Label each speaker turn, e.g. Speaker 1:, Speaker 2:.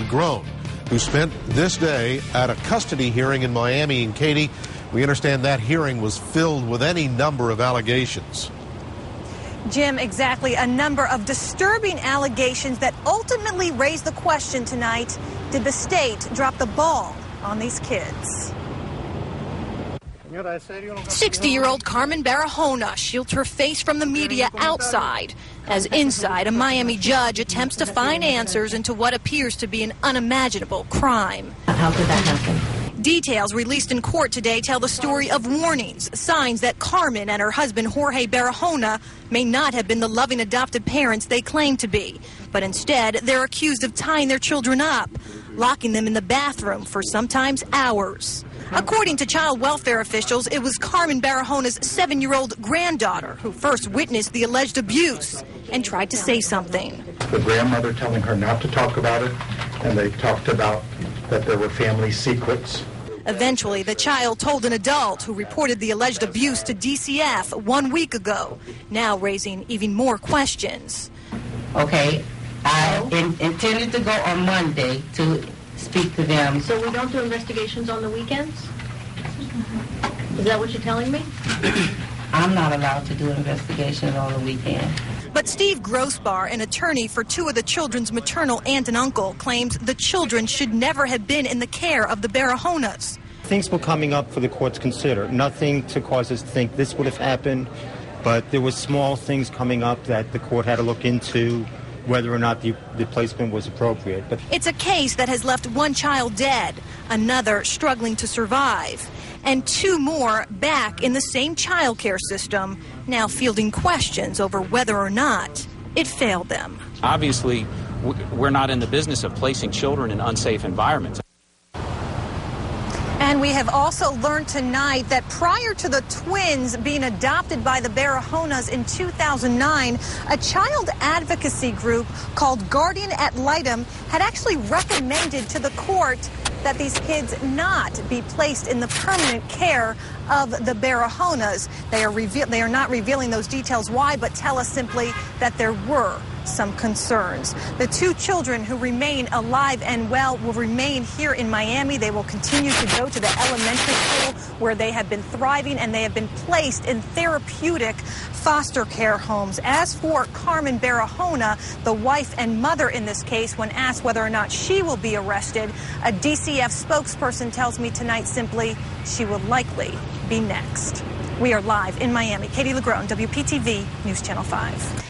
Speaker 1: Legrone, who spent this day at a custody hearing in Miami. And Katie, we understand that hearing was filled with any number of allegations.
Speaker 2: Jim, exactly. A number of disturbing allegations that ultimately raised the question tonight, did the state drop the ball on these kids?
Speaker 3: 60-year-old Carmen Barahona shields her face from the media outside, as inside a Miami judge attempts to find answers into what appears to be an unimaginable crime.
Speaker 4: How could that happen?
Speaker 3: Details released in court today tell the story of warnings, signs that Carmen and her husband Jorge Barahona may not have been the loving adopted parents they claim to be, but instead they're accused of tying their children up, locking them in the bathroom for sometimes hours. According to child welfare officials, it was Carmen Barahona's 7-year-old granddaughter who first witnessed the alleged abuse and tried to say something.
Speaker 5: The grandmother telling her not to talk about it, and they talked about that there were family secrets.
Speaker 3: Eventually, the child told an adult who reported the alleged abuse to DCF 1 week ago, now raising even more questions.
Speaker 4: Okay, I intended to go on Monday to speak to them.
Speaker 6: So we don't do investigations on the weekends? Is that what you're telling me?
Speaker 4: I'm not allowed to do investigations on the weekend.
Speaker 3: But Steve Grossbar, an attorney for two of the children's maternal aunt and uncle, claims the children should never have been in the care of the Barahonas.
Speaker 7: Things were coming up for the court to consider. Nothing to cause us to think this would have happened, but there were small things coming up that the court had to look into, whether or not the placement was appropriate. But
Speaker 3: it's a case that has left one child dead, another struggling to survive, and two more back in the same child care system, now fielding questions over whether or not it failed them.
Speaker 8: Obviously, we're not in the business of placing children in unsafe environments.
Speaker 2: And we have also learned tonight that prior to the twins being adopted by the Barahonas in 2009, a child advocacy group called Guardian Ad Litem had actually recommended to the court that these kids not be placed in the permanent care of the Barahonas. They are not revealing those details why, but tell us simply that there were some concerns. The two children who remain alive and well will remain here in Miami. They will continue to go to the elementary school where they have been thriving, and they have been placed in therapeutic foster care homes. As for Carmen Barahona, the wife and mother in this case, when asked whether or not she will be arrested, a DCF spokesperson tells me tonight simply she will likely be next. We are live in Miami. Katie Legrone, WPTV News Channel 5.